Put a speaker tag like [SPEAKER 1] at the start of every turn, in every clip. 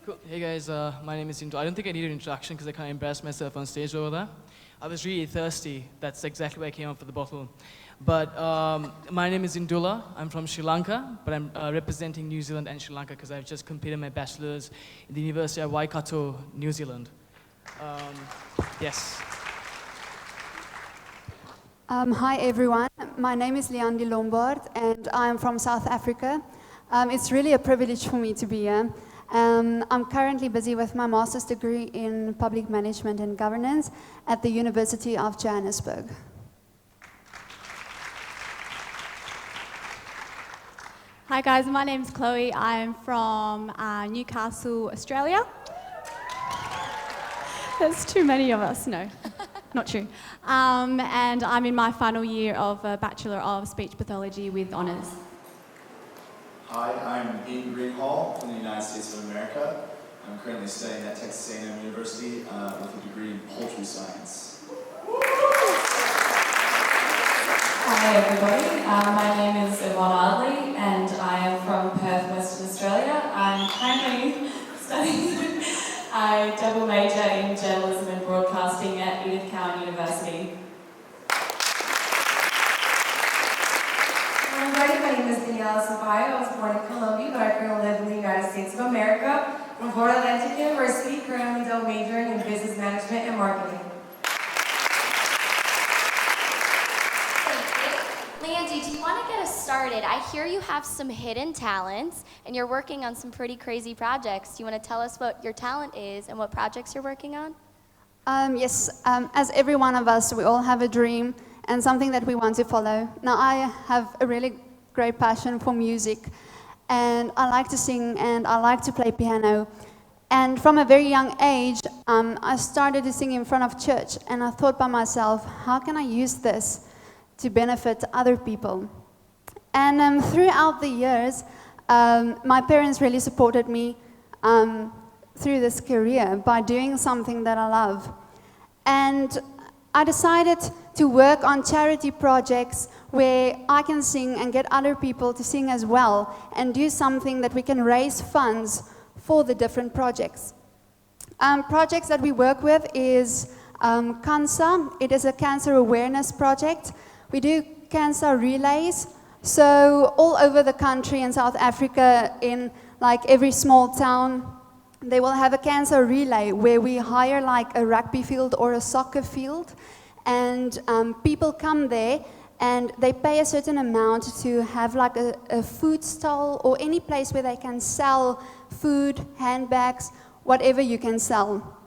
[SPEAKER 1] Cool. Hey guys, my name is Indu. I don't think I need an introduction because I can't embarrass myself on stage over there. I was really thirsty. That's exactly why I came up with the bottle. But my name is Indula. I'm from Sri Lanka, but I'm representing New Zealand and Sri Lanka because I've just completed my bachelor's in the University of Waikato, New Zealand. Yes.
[SPEAKER 2] Hi everyone, my name is Leandi Lombard and I'm from South Africa. It's really a privilege for me to be here. I'm currently busy with my master's degree in public management and governance at the University of Johannesburg.
[SPEAKER 3] Hi guys, my name's Chloe. I'm from Newcastle, Australia. There's too many of us, no, not true. And I'm in my final year of a Bachelor of Speech Pathology with honours.
[SPEAKER 4] Hi, I'm Ian Greenhall from the United States of America. I'm currently studying at Texas A&M University with a degree in poultry science.
[SPEAKER 5] Hi everybody, my name is Yvonne Ardley and I am from Perth, Western Australia. I'm currently studying a double major in journalism and broadcasting at Edith Cowan University.
[SPEAKER 6] Hi, my name is Daniela Sampaio. I was born in Colombia, but I currently live in the United States of America. From Florida Atlantic University, currently double majoring in business management and marketing.
[SPEAKER 7] Leandi, do you want to get us started? I hear you have some hidden talents and you're working on some pretty crazy projects. Do you want to tell us what your talent is and what projects you're working on?
[SPEAKER 2] Yes, as every one of us, we all have a dream and something that we want to follow. Now, I have a really great passion for music, and I like to sing and I like to play piano. And from a very young age, I started to sing in front of church, and I thought by myself, how can I use this to benefit other people? And throughout the years, my parents really supported me through this career by doing something that I love. And I decided to work on charity projects where I can sing and get other people to sing as well and do something that we can raise funds for the different projects. Projects that we work with is CANSA. It is a cancer awareness project. We do cancer relays. So all over the country in South Africa, in like every small town, they will have a cancer relay where we hire like a rugby field or a soccer field, and people come there and they pay a certain amount to have like a food stall or any place where they can sell food, handbags, whatever you can sell.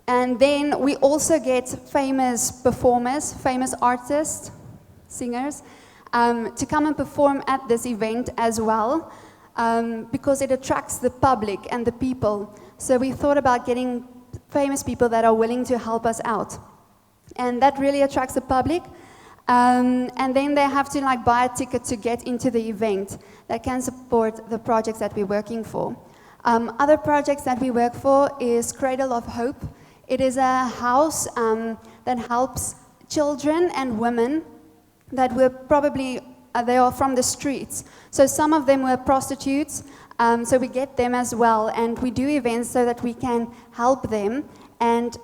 [SPEAKER 2] And then we also get famous performers, famous artists, singers, to come and perform at this event as well, because it attracts the public and the people. So we thought about getting famous people that are willing to help us out. And that really attracts the public. And then they have to like buy a ticket to get into the event that can support the projects that we're working for. Other projects that we work for is Cradle of Hope. It is a house that helps children and women that were probably, they are from the streets. So some of them were prostitutes, so we get them as well, and we do events so that we can help them. And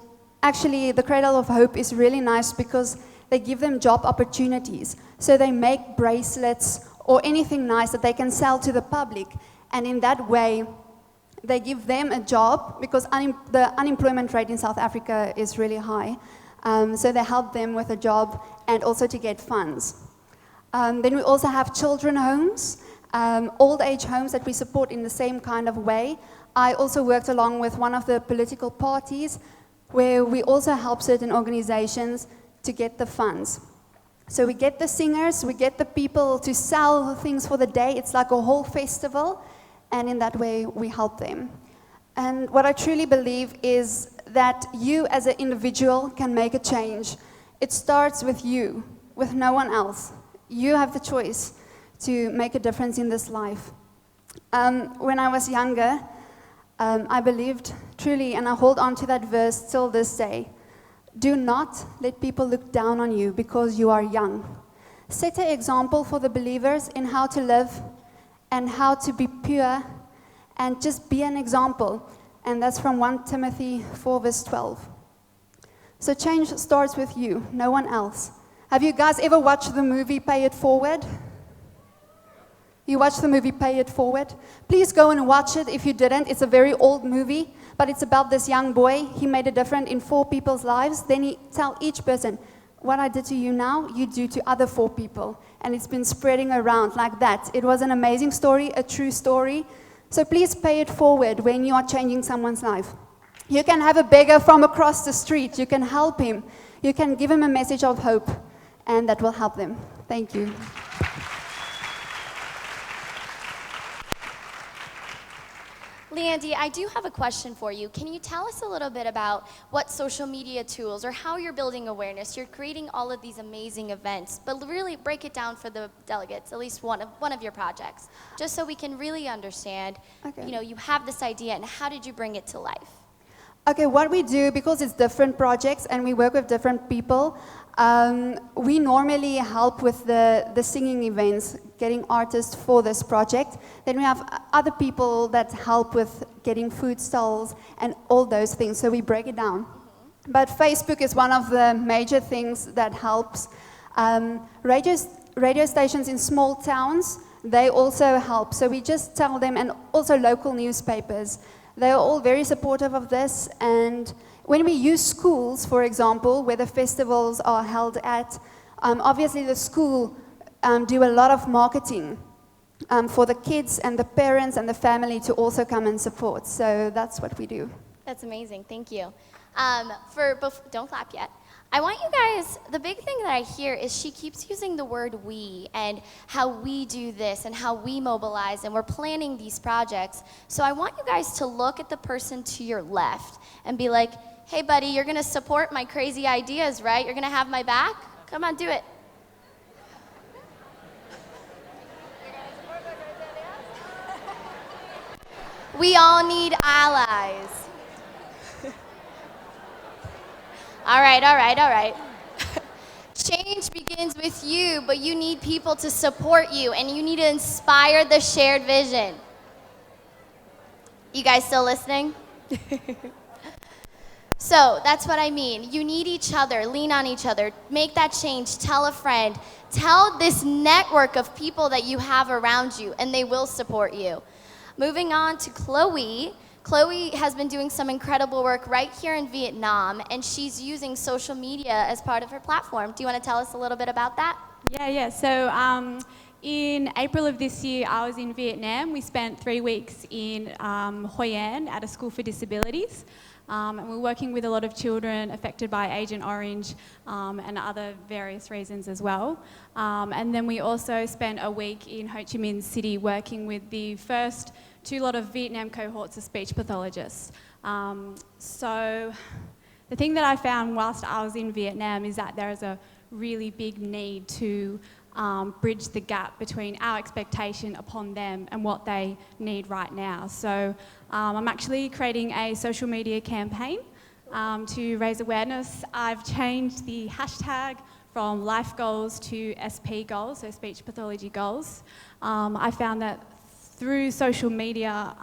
[SPEAKER 2] actually, the Cradle of Hope is really nice because they give them job opportunities. So they make bracelets or anything nice that they can sell to the public, and in that way, they give them a job because the unemployment rate in South Africa is really high. So they help them with a job and also to get funds. Then we also have children homes, old age homes that we support in the same kind of way. I also worked along with one of the political parties where we also help certain organizations to get the funds. So we get the singers, we get the people to sell things for the day. It's like a whole festival, and in that way we help them. And what I truly believe is that you as an individual can make a change. It starts with you, with no one else. You have the choice to make a difference in this life. When I was younger, I believed truly, and I hold on to that verse till this day, do not let people look down on you because you are young. Set an example for the believers in how to live and how to be pure, and just be an example. And that's from 1 Timothy 4, verse 12. So change starts with you, no one else. Have you guys ever watched the movie Pay It Forward? You watched the movie Pay It Forward? Please go and watch it if you didn't. It's a very old movie, but it's about this young boy. He made a difference in 4 people's lives. Then he tell each person, what I did to you now, you do to other 4 people. And it's been spreading around like that. It was an amazing story, a true story. So please pay it forward when you are changing someone's life. You can have a beggar from across the street. You can help him. You can give him a message of hope, and that will help them. Thank you.
[SPEAKER 7] Leandy, I do have a question for you. Can you tell us a little bit about what social media tools or how you're building awareness? You're creating all of these amazing events, but really break it down for the delegates, at least one of your projects, just so we can really understand,
[SPEAKER 2] Okay.
[SPEAKER 7] you have this idea and how did you bring it to life?
[SPEAKER 2] Okay, what we do, because it's different projects and we work with different people, we normally help with the singing events, getting artists for this project. Then we have other people that help with getting food stalls and all those things, so we break it down. But Facebook is one of the major things that helps. Radio stations in small towns, they also help, so we just tell them, and also local newspapers. They are all very supportive of this, and when we use schools, for example, where the festivals are held at, obviously the school do a lot of marketing for the kids and the parents and the family to also come and support. So that's what we do.
[SPEAKER 7] That's amazing, thank you. Don't clap yet. I want you guys, the big thing that I hear is she keeps using the word we and how we do this and how we mobilize and we're planning these projects. So I want you guys to look at the person to your left and be like, hey buddy, you're gonna support my crazy ideas, right? You're gonna have my back? Come on, do it. We all need allies. All right. Change begins with you, but you need people to support you, and you need to inspire the shared vision. You guys still listening? So that's what I mean. You need each other, lean on each other, make that change, tell a friend, tell this network of people that you have around you, and they will support you. Moving on to Chloe. Chloe has been doing some incredible work right here in Vietnam, and she's using social media as part of her platform. Do you want to tell us a little bit about that?
[SPEAKER 3] Yeah. So in April of this year, I was in Vietnam. We spent 3 weeks in Hoi An at a school for disabilities. And we're working with a lot of children affected by Agent Orange and other various reasons as well. And then we also spent a week in Ho Chi Minh City working with the first 2 lot of Vietnam cohorts of speech pathologists. So the thing that I found whilst I was in Vietnam is that there is a really big need to bridge the gap between our expectation upon them and what they need right now. So I'm actually creating a social media campaign to raise awareness. I've changed the hashtag from life goals to SP goals, so speech pathology goals. I found that through social media,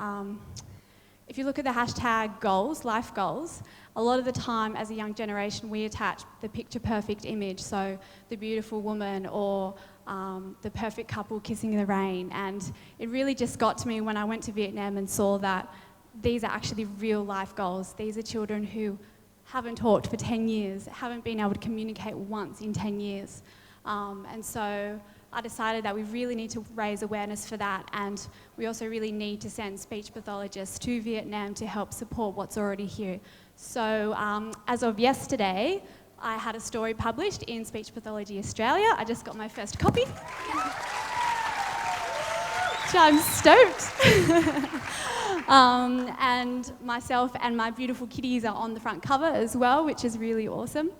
[SPEAKER 3] if you look at the hashtag goals, life goals, a lot of the time as a young generation we attach the picture perfect image, so the beautiful woman or the perfect couple kissing in the rain, and it really just got to me when I went to Vietnam and saw that these are actually real life goals. These are children who haven't talked for 10 years, haven't been able to communicate once in 10 years. And so I decided that we really need to raise awareness for that, and we also really need to send speech pathologists to Vietnam to help support what's already here. So as of yesterday, I had a story published in Speech Pathology Australia. I just got my first copy. So I'm stoked. And myself and my beautiful kitties are on the front cover as well, which is really awesome.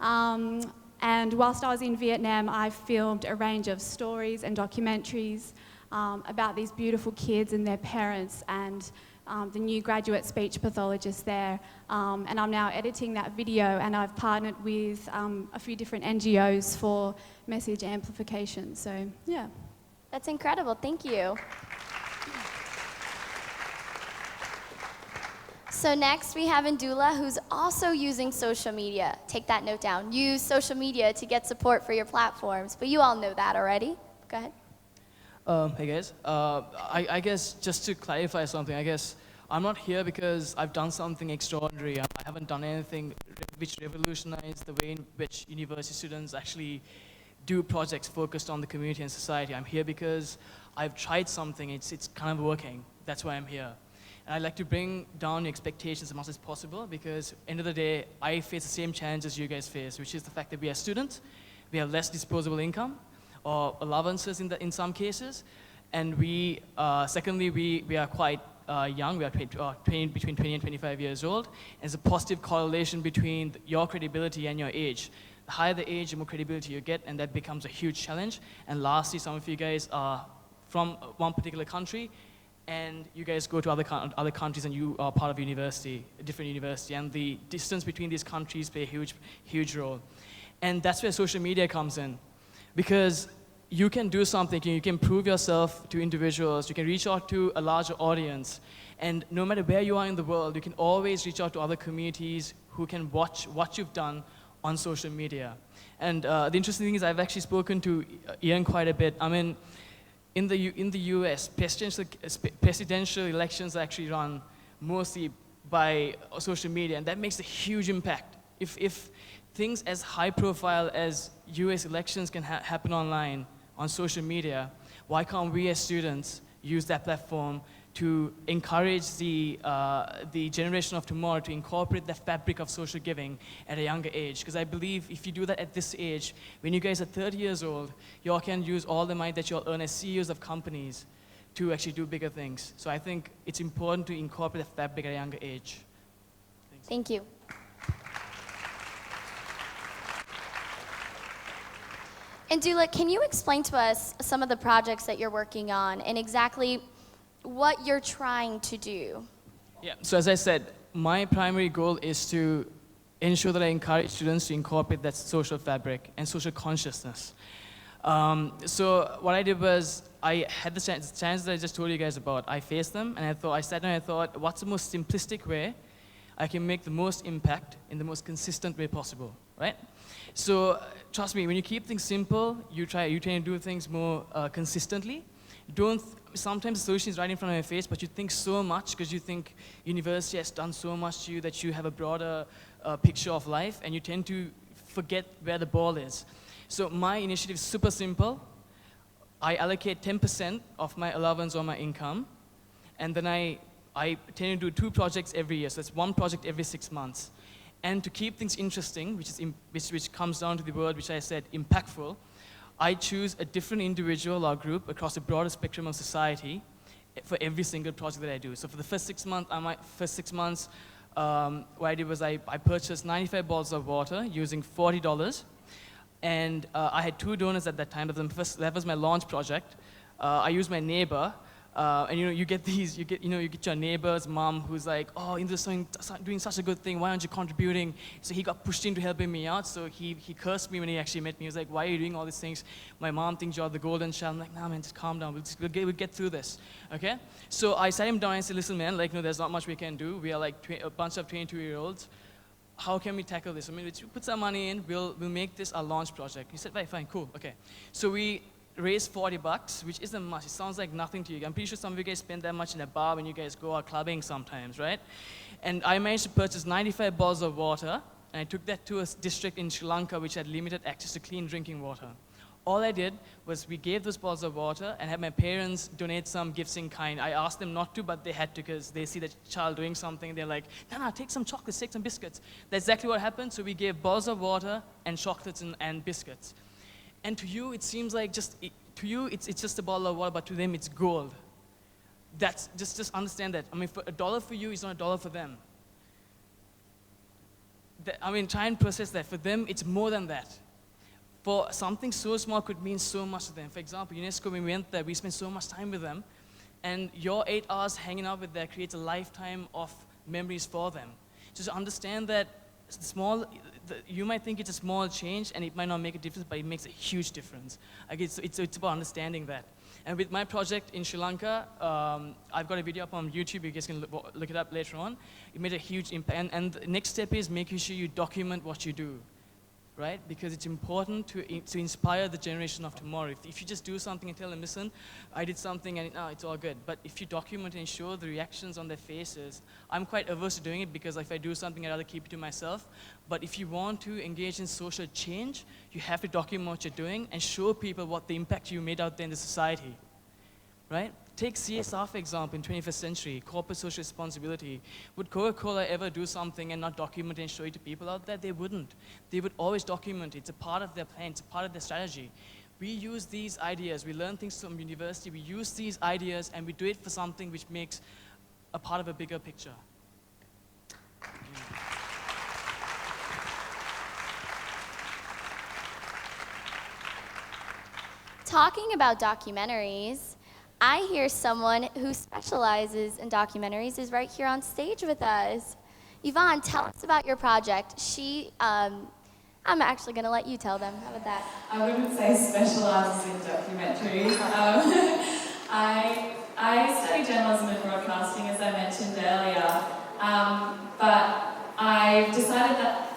[SPEAKER 3] And whilst I was in Vietnam, I filmed a range of stories and documentaries about these beautiful kids and their parents and the new graduate speech pathologists there. And I'm now editing that video, and I've partnered with a few different NGOs for message amplification. So, yeah.
[SPEAKER 7] That's incredible, thank you. So next we have Ndula, who's also using social media. Take that note down. Use social media to get support for your platforms. But you all know that already. Go ahead.
[SPEAKER 1] Hey guys, I guess just to clarify something, I guess I'm not here because I've done something extraordinary. I haven't done anything which revolutionized the way in which university students actually do projects focused on the community and society. I'm here because I've tried something, it's kind of working. That's why I'm here. And I'd like to bring down your expectations as much as possible because end of the day, I face the same challenges you guys face, which is the fact that we are students, we have less disposable income, or allowances in some cases, and secondly, we are quite young, we are between 20 and 25 years old, and there's a positive correlation between your credibility and your age. The higher the age, the more credibility you get, and that becomes a huge challenge. And lastly, some of you guys are from one particular country, and you guys go to other countries and you are part of university, a different university, and the distance between these countries play a huge role. And that's where social media comes in. Because you can do something, you can prove yourself to individuals, you can reach out to a larger audience, and no matter where you are in the world, you can always reach out to other communities who can watch what you've done on social media. And the interesting thing is I've actually spoken to Ian quite a bit. I mean, in the US, presidential elections are actually run mostly by social media, and that makes a huge impact. If things as high profile as US elections can happen online, on social media, why can't we as students use that platform to encourage the generation of tomorrow to incorporate the fabric of social giving at a younger age? Because I believe if you do that at this age, when you guys are 30 years old, you all can use all the money that you all earn as CEOs of companies to actually do bigger things. So I think it's important to incorporate the fabric at a younger age.
[SPEAKER 7] Thank you. And Dula, can you explain to us some of the projects that you're working on and exactly what you're trying to do?
[SPEAKER 1] Yeah, so as I said, my primary goal is to ensure that I encourage students to incorporate that social fabric and social consciousness. So what I did was, I had the chance that I just told you guys about. I faced them, and I sat down and I thought, what's the most simplistic way I can make the most impact in the most consistent way possible, right? So trust me, when you keep things simple, you try to do things more consistently. Sometimes the solution is right in front of your face, but you think so much because you think university has done so much to you that you have a broader picture of life, and you tend to forget where the ball is. So my initiative is super simple. I allocate 10% of my allowance or my income, and then I tend to do 2 projects every year. So that's 1 project every 6 months. And to keep things interesting, which comes down to the word which I said, impactful, I choose a different individual or group across a broader spectrum of society for every single project that I do. So for the first 6 months, what I did was I purchased 95 bottles of water using $40. And I had 2 donors at that time. That was my launch project. I used my neighbor. And you get your neighbor's mom who's like, oh, doing such a good thing, why aren't you contributing? So he got pushed into helping me out, so he cursed me when he actually met me. He was like, why are you doing all these things? My mom thinks you're the golden child. I'm like, nah man, just calm down, we'll get through this, okay? So I sat him down and said, listen man, there's not much we can do. We are like a bunch of 22-year-olds. How can we tackle this? I mean, let's put some money in, we'll make this our launch project. He said, right, fine, cool, okay. So we raised $40, which isn't much. It sounds like nothing to you. I'm pretty sure some of you guys spend that much in a bar when you guys go out clubbing sometimes, right? And I managed to purchase 95 bottles of water, and I took that to a district in Sri Lanka which had limited access to clean drinking water. All I did was we gave those bottles of water and had my parents donate some gifts in kind. I asked them not to, but they had to because they see the child doing something. They're like, no, take some chocolates, take some biscuits. That's exactly what happened. So we gave bottles of water and chocolates and biscuits. And to you, it seems like it's just a bottle of water, but to them, it's gold. That's just understand that. I mean, for $1 for you, it's not $1 for them. Try and process that. For them, it's more than that. For something so small could mean so much to them. For example, UNESCO, when we went there, we spent so much time with them, and your 8 hours hanging out with them creates a lifetime of memories for them. Just understand that you might think it's a small change and it might not make a difference, but it makes a huge difference. It's about understanding that. And with my project in Sri Lanka, I've got a video up on YouTube. You guys can look it up later on. It made a huge impact. And the next step is making sure you document what you do, right? Because it's important to inspire the generation of tomorrow. If you just do something and tell them, listen, I did something and it's all good. But if you document and show the reactions on their faces, I'm quite averse to doing it because if I do something, I'd rather keep it to myself. But if you want to engage in social change, you have to document what you're doing and show people what the impact you made out there in the society, right? Take CSR, for example, in 21st century, corporate social responsibility. Would Coca-Cola ever do something and not document it and show it to people out there? They wouldn't. They would always document it. It's a part of their plan. It's a part of their strategy. We use these ideas. We learn things from university. We use these ideas and we do it for something which makes a part of a bigger picture.
[SPEAKER 7] Talking about documentaries, I hear someone who specializes in documentaries is right here on stage with us. Yvonne, tell us about your project. I'm actually going to let you tell them. How about that?
[SPEAKER 5] I wouldn't say specialises in documentaries. I study journalism and broadcasting, as I mentioned earlier, but I've decided that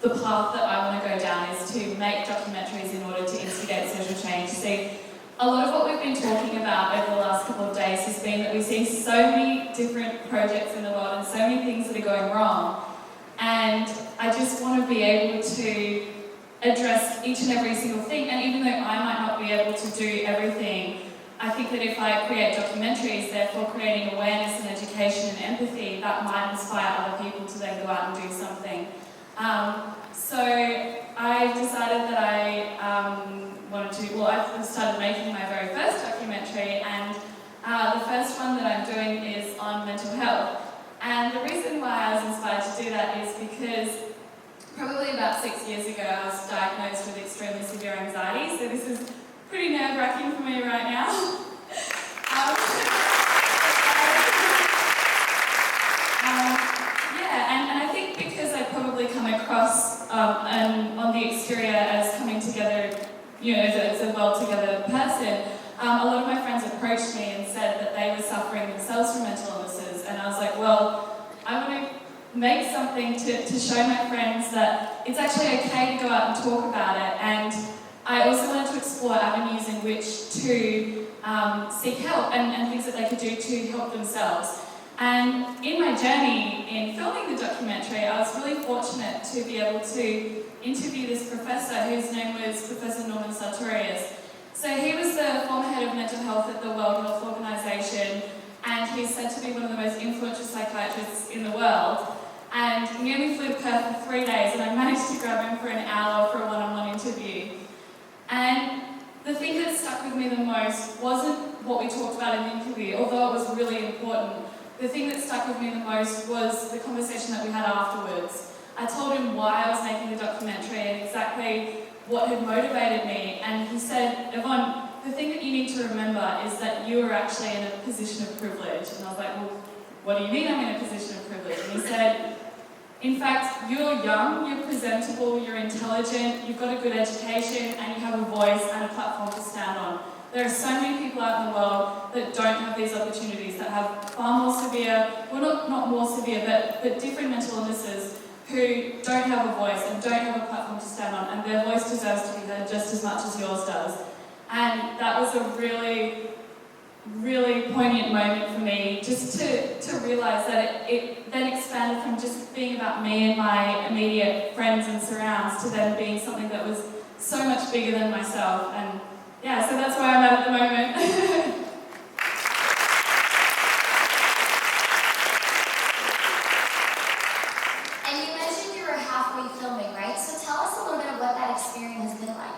[SPEAKER 5] the path that I want to go down is to make documentaries in order to instigate social change. See, a lot of what we've been talking about over the last couple of days has been that we see so many different projects in the world and so many things that are going wrong. And I just want to be able to address each and every single thing. And even though I might not be able to do everything, I think that if I create documentaries, therefore creating awareness and education and empathy, that might inspire other people to then go out and do something. So I decided that I've started making my very first documentary, and the first one that I'm doing is on mental health. And the reason why I was inspired to do that is because probably about 6 years ago I was diagnosed with extremely severe anxiety, so this is pretty nerve-wracking for me right now. And I think because I probably come across and on the exterior as coming together, as a well-together person, a lot of my friends approached me and said that they were suffering themselves from mental illnesses, and I was like, well, I want to make something to show my friends that it's actually okay to go out and talk about it, and I also wanted to explore avenues in which to seek help and things that they could do to help themselves. And in my journey in filming the documentary, I was really fortunate to be able to interview this professor whose name was Professor Norman Sartorius. So he was the former head of mental health at the World Health Organization, and he's said to be one of the most influential psychiatrists in the world. And he only flew to Perth for 3 days, and I managed to grab him for an hour for a one-on-one interview. And the thing that stuck with me the most wasn't what we talked about in the interview, although it was really important. The thing that stuck with me the most was the conversation that we had afterwards. I told him why I was making the documentary and exactly what had motivated me, and he said, Yvonne, the thing that you need to remember is that you are actually in a position of privilege. And I was like, well, what do you mean I'm in a position of privilege? And he said, in fact, you're young, you're presentable, you're intelligent, you've got a good education, and you have a voice and a platform to stand on. There are so many people out in the world that don't have these opportunities, that have far more severe, well not more severe, but different mental illnesses, who don't have a voice and don't have a platform to stand on, and their voice deserves to be heard just as much as yours does. And that was a really, really poignant moment for me, just to realise that it then expanded from just being about me and my immediate friends and surrounds to then being something that was so much bigger than myself. And yeah, so that's where I'm at the moment.
[SPEAKER 7] And you mentioned you were halfway filming, right? So tell us a little bit of what that experience has been like.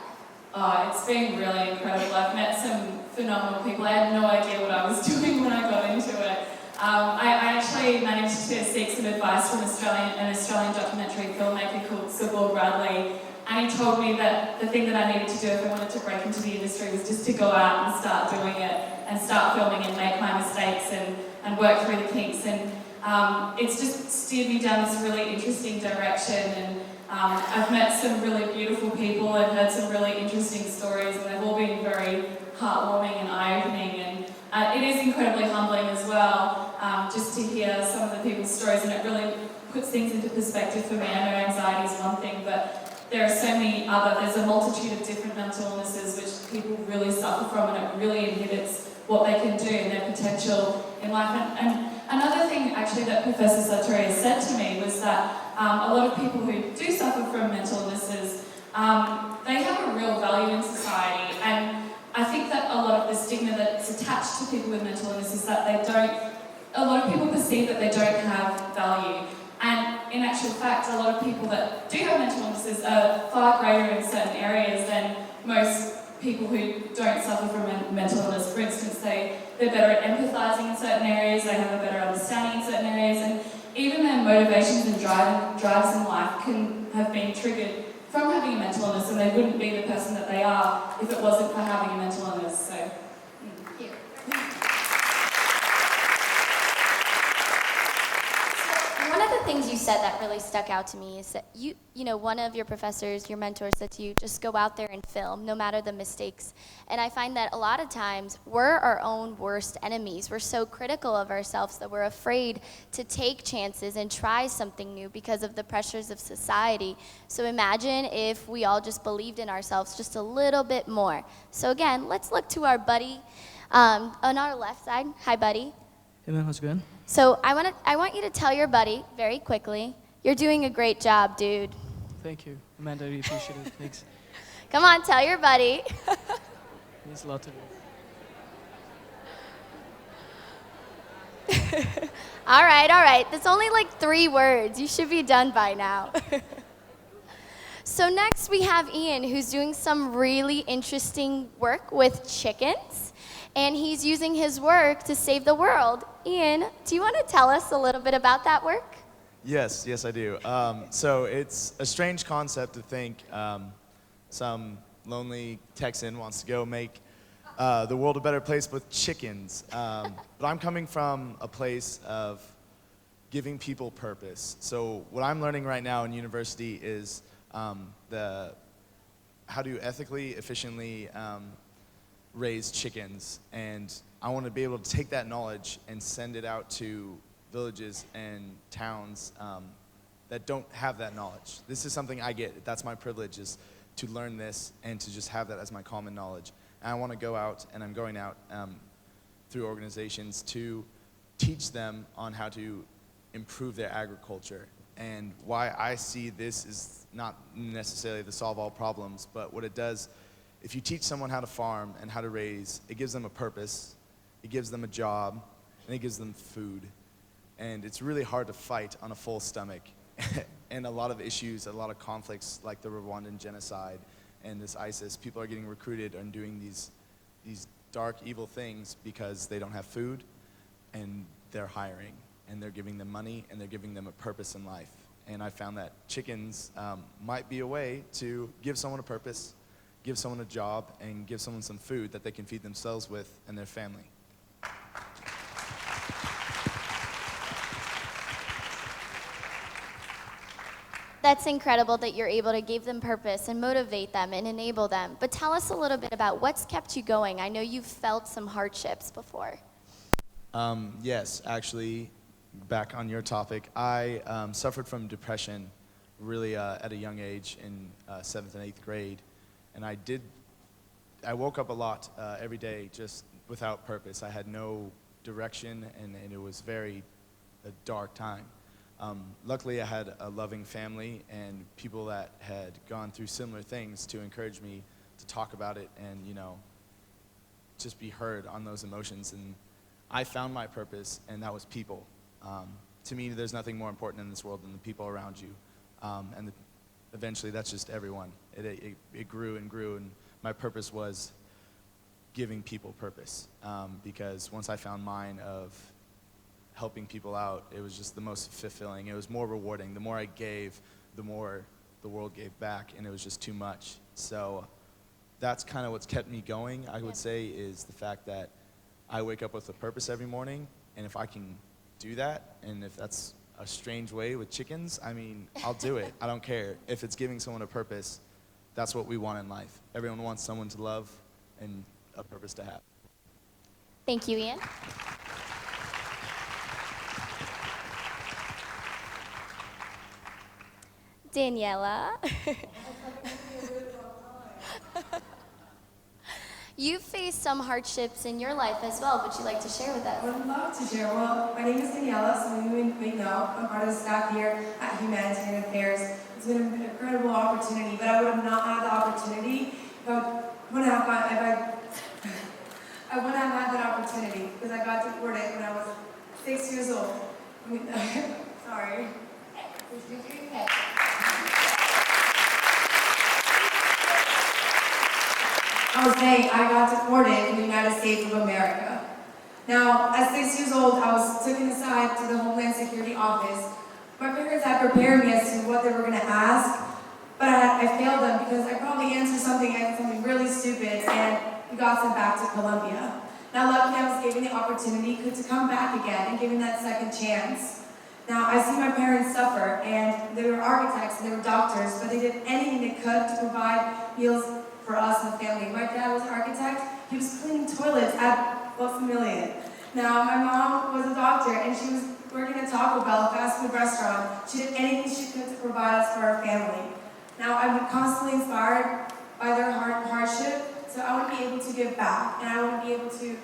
[SPEAKER 5] Oh, it's been really incredible. I've met some phenomenal people. I had no idea what I was doing when I got into it. I actually managed to seek some advice from an Australian documentary filmmaker called Sybil Bradley. And he told me that the thing that I needed to do if I wanted to break into the industry was just to go out and start doing it and start filming and make my mistakes and work through the kinks. And it's just steered me down this really interesting direction. And I've met some really beautiful people and heard some really interesting stories, and they've all been very heartwarming and eye-opening, and it is incredibly humbling as well, just to hear some of the people's stories, and it really puts things into perspective for me. I know anxiety is one thing, but there are so many there's a multitude of different mental illnesses which people really suffer from, and it really inhibits what they can do and their potential in life. And another thing actually that Professor Sartori said to me was that a lot of people who do suffer from mental illnesses, they have a real value in society, and I think that a lot of the stigma that's attached to people with mental illness is that a lot of people perceive that they don't have value. And in actual fact, a lot of people that do have mental illnesses are far greater in certain areas than most people who don't suffer from mental illness. For instance, they're better at empathizing in certain areas, they have a better understanding in certain areas, and even their motivations and drives in life can have been triggered from having a mental illness, and they wouldn't be the person that they are if it wasn't for having a mental illness. So, thank you.
[SPEAKER 7] One of the things you said that really stuck out to me is that you know, one of your professors, your mentor said to you, just go out there and film, no matter the mistakes. And I find that a lot of times we're our own worst enemies. We're so critical of ourselves that we're afraid to take chances and try something new because of the pressures of society. So imagine if we all just believed in ourselves just a little bit more. So again, let's look to our buddy on our left side. Hi, buddy.
[SPEAKER 1] Hey man, how's it going?
[SPEAKER 7] So I want you to tell your buddy very quickly, you're doing a great job, dude.
[SPEAKER 1] Thank you, Amanda. I really appreciate it. Thanks.
[SPEAKER 7] Come on, tell your buddy.
[SPEAKER 1] Means a lot to me.
[SPEAKER 7] All right. That's only like 3 words. You should be done by now. So next we have Ian, who's doing some really interesting work with chickens. And he's using his work to save the world. Ian, do you want to tell us a little bit about that work?
[SPEAKER 4] Yes, I do. So it's a strange concept to think some lonely Texan wants to go make the world a better place with chickens. But I'm coming from a place of giving people purpose. So what I'm learning right now in university is how to ethically, efficiently raise chickens, and I want to be able to take that knowledge and send it out to villages and towns that don't have that knowledge. This is something I get. That's my privilege, is to learn this and to just have that as my common knowledge. And I want to go out, and I'm going out through organizations to teach them on how to improve their agriculture. And why I see this is not necessarily to solve all problems, but what it does, if you teach someone how to farm and how to raise, it gives them a purpose, it gives them a job, and it gives them food. And it's really hard to fight on a full stomach. And a lot of issues, a lot of conflicts, like the Rwandan genocide and this ISIS, people are getting recruited and doing these dark, evil things because they don't have food, and they're hiring, and they're giving them money, and they're giving them a purpose in life. And I found that chickens might be a way to give someone a purpose, give someone a job, and give someone some food that they can feed themselves with and their family.
[SPEAKER 7] That's incredible that you're able to give them purpose and motivate them and enable them. But tell us a little bit about what's kept you going. I know you've felt some hardships before.
[SPEAKER 4] Yes, actually, back on your topic, I suffered from depression really at a young age in 7th and 8th grade. And I woke up a lot every day just without purpose. I had no direction, and it was a dark time. Luckily, I had a loving family and people that had gone through similar things to encourage me to talk about it and, just be heard on those emotions. And I found my purpose, and that was people. To me, there's nothing more important in this world than the people around you. Eventually, that's just everyone. It grew and grew, and my purpose was giving people purpose. Because once I found mine of helping people out, it was just the most fulfilling. It was more rewarding. The more I gave, the more the world gave back, and it was just too much. So that's kind of what's kept me going, I would say, is the fact that I wake up with a purpose every morning, and if I can do that, and if that's a strange way with chickens, I mean, I'll do it. I don't care. If it's giving someone a purpose, that's what we want in life. Everyone wants someone to love and a purpose to have.
[SPEAKER 7] Thank you, Ian. Daniela. You've faced some hardships in your life as well. Would you like to share with
[SPEAKER 6] I
[SPEAKER 7] us?
[SPEAKER 6] would love to share. Well, my name is Daniela, so you may know. I'm part of the staff here at Humanitarian Affairs. It's been an incredible opportunity, but I would have not had the opportunity if I wouldn't have had that opportunity because I got deported when I was 6 years old. I mean, sorry. I was saying I got deported in the United States of America. Now, at 6 years old, I was taken aside to the Homeland Security Office. My parents had prepared me as to what they were going to ask, but I failed them because I probably answered something really stupid, and we got sent back to Colombia. Now, luckily, I was given the opportunity to come back again and given that second chance. Now, I see my parents suffer, and they were architects and they were doctors, but they did anything they could to provide meals for us and the family. My dad was an architect. He was cleaning toilets at Bucks a Million. Now, my mom was a doctor, and she was working at Taco Bell, a fast food restaurant. She did anything she could to provide us for our family. Now, I'm constantly inspired by their hardship, so I want to be able to give back, and I want to be able to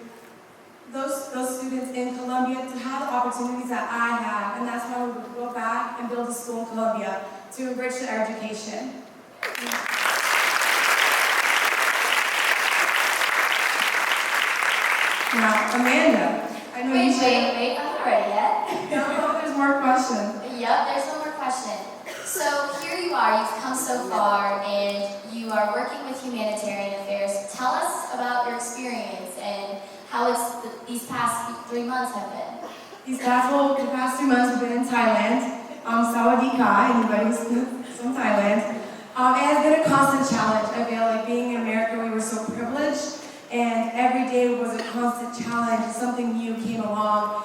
[SPEAKER 6] those students in Colombia to have the opportunities that I have, and that's why we would go back and build a school in Colombia to enrich their education. Now, Amanda, I know you should.
[SPEAKER 7] Wait, I'm not ready yet.
[SPEAKER 6] No, there's more questions.
[SPEAKER 7] Yep, there's one more question. So here you are, you've come so far, and you are working with Humanitarian Affairs. Tell us about your experience and how these past 3 months have been.
[SPEAKER 6] The past 3 months we've been in Thailand. Sawadee Ka, anybody who's from Thailand. It has been a constant challenge. I feel like being in America, we were so privileged, and every day was a constant challenge. Something new came along.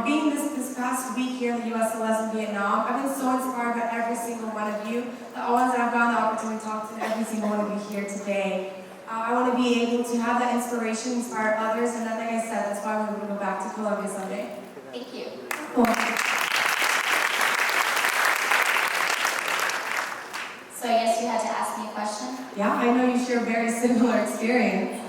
[SPEAKER 6] Being this past week here in the USLS in Vietnam, I've been so inspired by every single one of you. The ones that I've gotten the opportunity to talk to, every single one of you here today. I want to be able to have that inspiration, inspire others, and then, like I said, that's why we're going to go back to Colombia someday.
[SPEAKER 7] Thank you.
[SPEAKER 6] Cool.
[SPEAKER 7] So I guess you had to ask me a question?
[SPEAKER 6] Yeah, I know you share a very similar experience.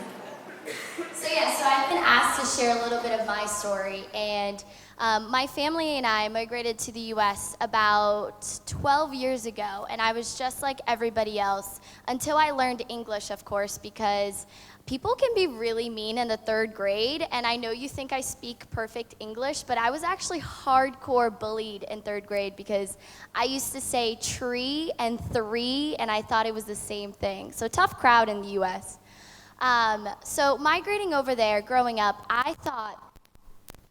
[SPEAKER 7] So I've been asked to share a little bit of my story, and my family and I migrated to the U.S. about 12 years ago, and I was just like everybody else until I learned English, of course, because people can be really mean in the 3rd grade, and I know you think I speak perfect English, but I was actually hardcore bullied in 3rd grade because I used to say tree and three, and I thought it was the same thing. So tough crowd in the U.S. So migrating over there, growing up, I thought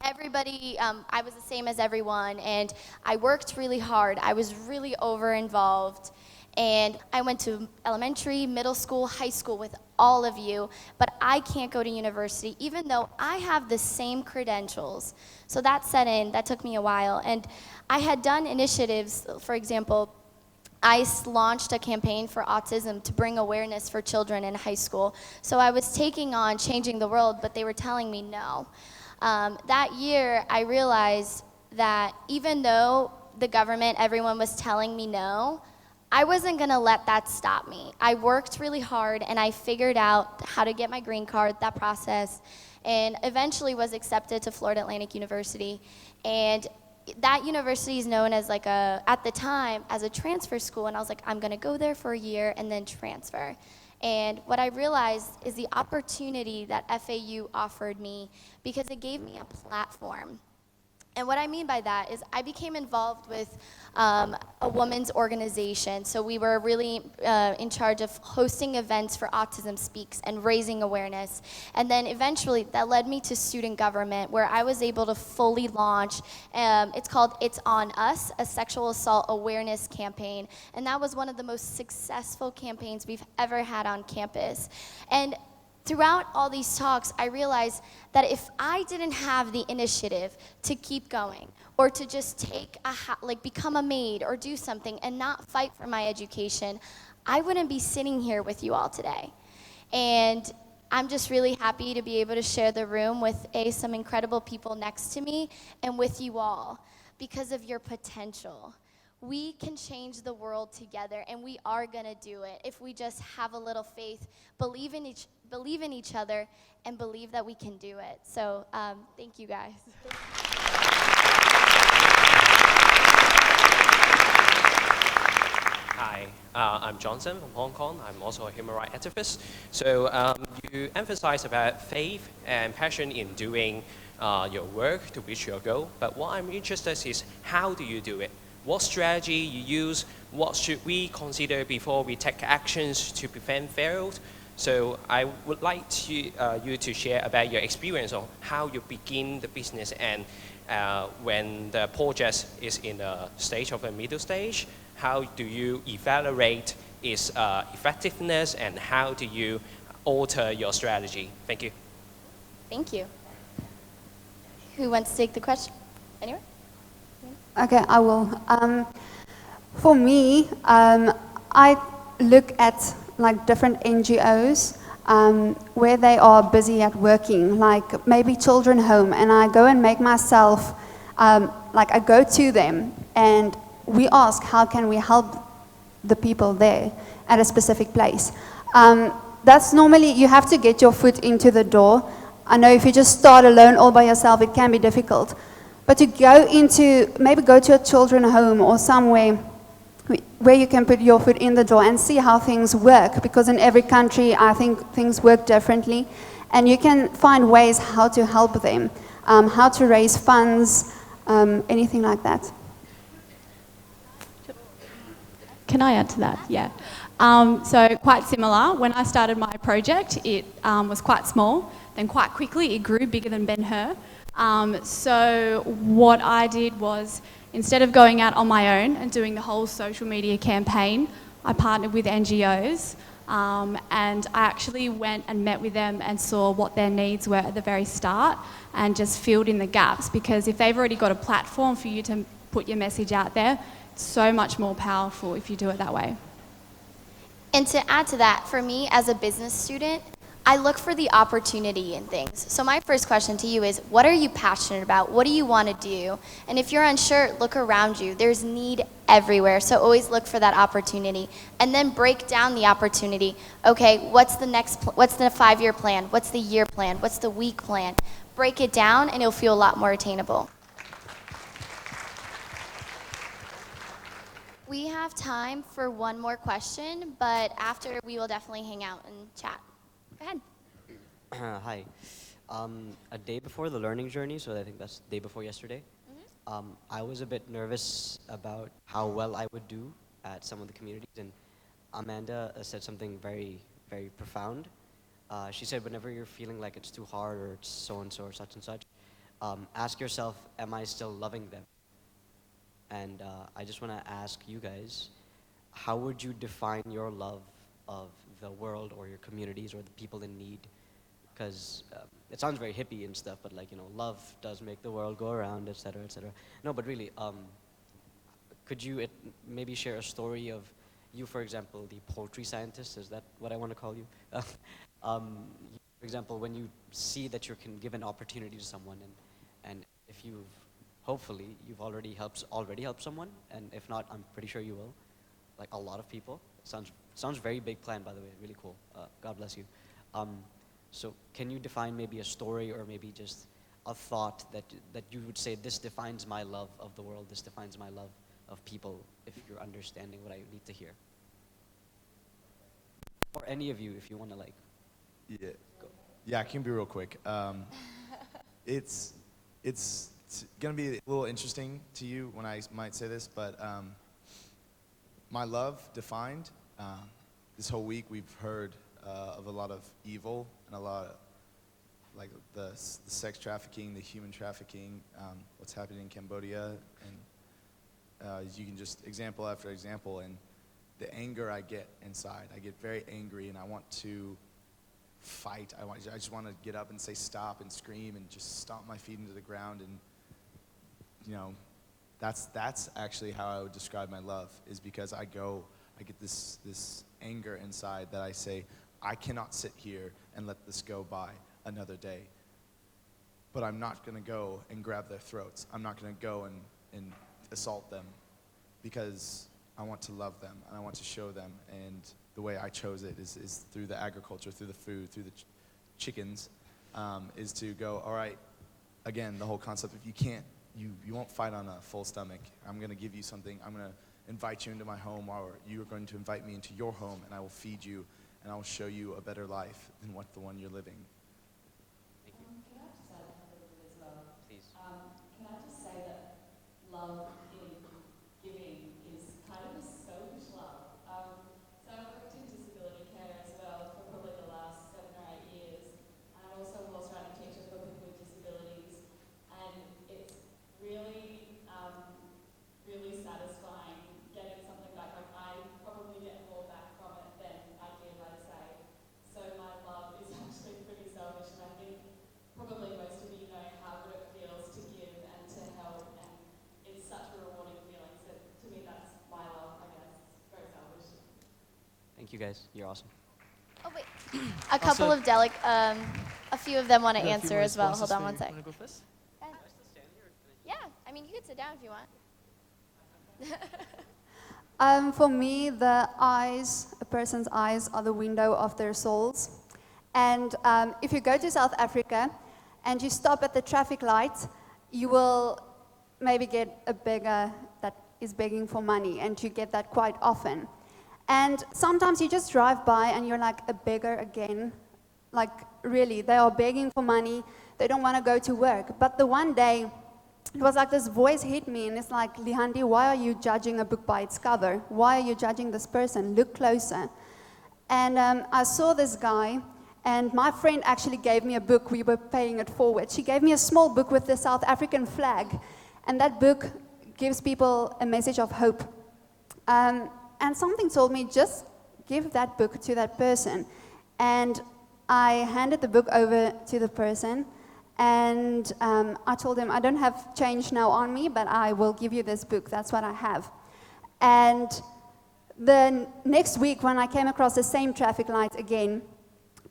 [SPEAKER 7] everybody, I was the same as everyone, and I worked really hard. I was really over-involved, and I went to elementary, middle school, high school with all of you, but I can't go to university, even though I have the same credentials. So that set in, that took me a while, and I had done initiatives, for example, I launched a campaign for autism to bring awareness for children in high school. So I was taking on changing the world, but they were telling me no. That year, I realized that even though the government, everyone was telling me no, I wasn't gonna let that stop me. I worked really hard, and I figured out how to get my green card, that process, and eventually was accepted to Florida Atlantic University. And that university is known as at the time, as a transfer school, and I was like, I'm gonna go there for a year and then transfer. And what I realized is the opportunity that FAU offered me, because it gave me a platform. And what I mean by that is I became involved with a women's organization. So we were really in charge of hosting events for Autism Speaks and raising awareness. And then eventually that led me to student government, where I was able to fully launch, it's called It's On Us, a sexual assault awareness campaign. And that was one of the most successful campaigns we've ever had on campus. And throughout all these talks, I realized that if I didn't have the initiative to keep going, or to just become a maid or do something and not fight for my education, I wouldn't be sitting here with you all today. And I'm just really happy to be able to share the room with some incredible people next to me and with you all because of your potential. We can change the world together, and we are going to do it if we just have a little faith, believe in each other, and believe that we can do it. So thank you guys.
[SPEAKER 8] Hi, I'm Johnson from Hong Kong. I'm also a human rights activist. So you emphasize about faith and passion in doing your work to reach your goal. But what I'm interested in is how do you do it? What strategy you use? What should we consider before we take actions to prevent failure? So I would like you to share about your experience on how you begin the business and when the project is in a stage of a middle stage. How do you evaluate its effectiveness, and how do you alter your strategy? Thank you.
[SPEAKER 7] Thank you. Who wants to take the question? Anyone?
[SPEAKER 2] Okay, I will. For me, I look at like different NGOs where they are busy at working, like maybe children home, and I go and make myself, like I go to them and we ask how can we help the people there at a specific place. That's normally, you have to get your foot into the door. I know if you just start alone all by yourself, it can be difficult. But to go into, maybe go to a children's home or somewhere where you can put your foot in the door and see how things work, because in every country I think things work differently, and you can find ways how to help them, how to raise funds, anything like that.
[SPEAKER 3] Can I add to that? Yeah. So quite similar. When I started my project, it was quite small. Then quite quickly, it grew bigger than Ben-Hur. So what I did was, instead of going out on my own and doing the whole social media campaign, I partnered with NGOs, and I actually went and met with them and saw what their needs were at the very start and just filled in the gaps, because if they've already got a platform for you to put your message out there, it's so much more powerful if you do it that way.
[SPEAKER 7] And to add to that, for me as a business student, I look for the opportunity in things. So my first question to you is, what are you passionate about? What do you want to do? And if you're unsure, look around you. There's need everywhere. So always look for that opportunity. And then break down the opportunity. Okay, what's the 5-year plan? What's the year plan? What's the week plan? Break it down and it'll feel a lot more attainable. We have time for one more question, but after we will definitely hang out and chat. Go ahead.
[SPEAKER 9] Hi. A day before the learning journey, so I think that's the day before yesterday, I was a bit nervous about how well I would do at some of the communities, and Amanda said something very, very profound. She said, whenever you're feeling like it's too hard or it's so-and-so or such and such, ask yourself, am I still loving them? And I just want to ask you guys, how would you define your love of the world or your communities or the people in need? Because it sounds very hippie and stuff, but like, you know, love does make the world go around, etc., etc. No, but really, could you maybe share a story of you, for example, the poultry scientist, is that what I want to call you? For example, when you see that you can give an opportunity to someone, and if you've, hopefully, you've already helped someone, and if not, I'm pretty sure you will, like a lot of people. Sounds very big plan, by the way, really cool. God bless you. So can you define maybe a story or maybe just a thought that you would say, this defines my love of the world, this defines my love of people, if you're understanding what I need to hear? Or any of you, if you want to like,
[SPEAKER 4] Yeah, go. Yeah, I can be real quick. It's gonna be a little interesting to you when I might say this, but my love defined, this whole week we've heard of a lot of evil and a lot of like the sex trafficking, the human trafficking, what's happening in Cambodia, and you can just example after example, and the anger I get inside, I get very angry and I want to fight. I just want to get up and say stop and scream and just stomp my feet into the ground, and you know, that's actually how I would describe my love, is because I get this anger inside that I say, I cannot sit here and let this go by another day. But I'm not going to go and grab their throats. I'm not going to go and assault them, because I want to love them and I want to show them. And the way I chose it is through the agriculture, through the food, through the chickens, is to go, all right, again, the whole concept, if you can't, you won't fight on a full stomach. I'm going to give you something. I'm going to invite you into my home, or you are going to invite me into your home, and I will feed you, and I will show you a better life than what the one you're living.
[SPEAKER 9] Thank you.
[SPEAKER 5] Can I just add a little bit as well?
[SPEAKER 9] Please.
[SPEAKER 5] Can I just say that love in giving is kind of a selfish love. So I've worked in disability care as well for probably the last 7 or 8 years. And I'm also a horse riding teacher for people with disabilities. And it's really, really satisfying getting something back. Like, I probably get more back from it than I give, I'd say. So my love is actually pretty selfish, and I think probably most of you know how good it feels to give and to help, and it's such a rewarding feeling. So to me, that's my love, I guess. It's very selfish.
[SPEAKER 9] Thank you guys. You're awesome.
[SPEAKER 7] Oh wait, a couple of a few of them want to answer as well. Hold on one sec.
[SPEAKER 1] Want to go first?
[SPEAKER 7] Yeah, I mean, you can sit down if you want.
[SPEAKER 2] For me, the eyes, a person's eyes, are the window of their souls. And if you go to South Africa and you stop at the traffic light, you will maybe get a beggar that is begging for money, and you get that quite often. And sometimes you just drive by and you're like, a beggar again? Like, really, they are begging for money, they don't want to go to work. But the one day, it was like this voice hit me, and it's like, Lihandi, why are you judging a book by its cover? Why are you judging this person? Look closer. And I saw this guy, and my friend actually gave me a book. We were paying it forward. She gave me a small book with the South African flag, and that book gives people a message of hope. And something told me, just give that book to that person. And I handed the book over to the person, and I told him, I don't have change now on me, but I will give you this book. That's what I have. And the next week, when I came across the same traffic light again,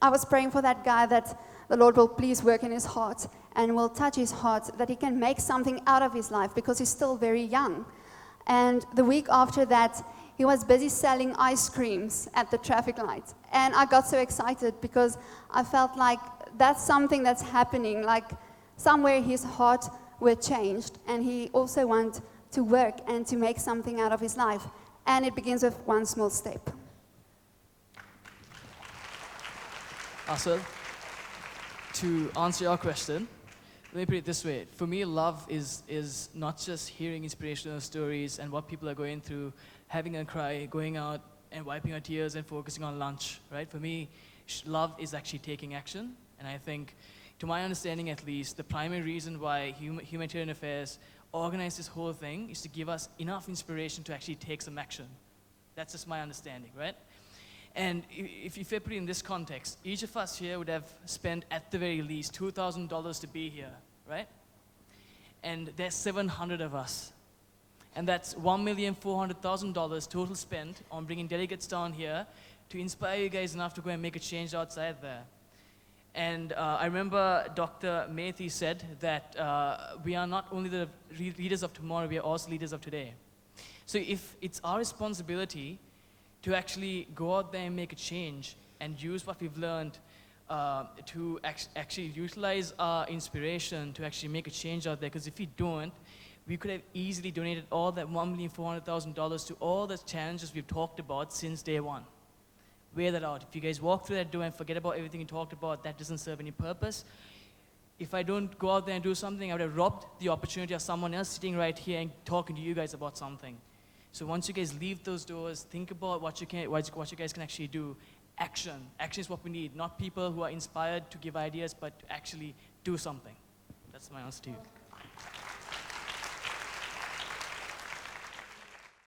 [SPEAKER 2] I was praying for that guy that the Lord will please work in his heart and will touch his heart, that he can make something out of his life, because he's still very young. And the week after that, he was busy selling ice creams at the traffic light. And I got so excited, because I felt like that's something that's happening, like somewhere his heart were changed, and he also wants to work and to make something out of his life. And it begins with one small step.
[SPEAKER 1] Also, to answer your question, let me put it this way. For me, love is not just hearing inspirational stories and what people are going through, having a cry, going out and wiping our tears and focusing on lunch, right? For me, love is actually taking action. And I think, to my understanding at least, the primary reason why Humanitarian Affairs organized this whole thing is to give us enough inspiration to actually take some action. That's just my understanding, right? And if you put it in this context, each of us here would have spent at the very least $2,000 to be here, right? And there's 700 of us. And that's $1,400,000 total spent on bringing delegates down here to inspire you guys enough to go and make a change outside there. And I remember Dr. Methi said that we are not only the leaders of tomorrow, we are also leaders of today. So if it's our responsibility to actually go out there and make a change and use what we've learned to actually utilize our inspiration to actually make a change out there, because if we don't, we could have easily donated all that $1,400,000 to all the challenges we've talked about since day one. Weigh that out. If you guys walk through that door and forget about everything you talked about, that doesn't serve any purpose. If I don't go out there and do something, I would have robbed the opportunity of someone else sitting right here and talking to you guys about something. So once you guys leave those doors, think about what you guys can actually do. Action. Action is what we need. Not people who are inspired to give ideas, but to actually do something. That's my answer to you.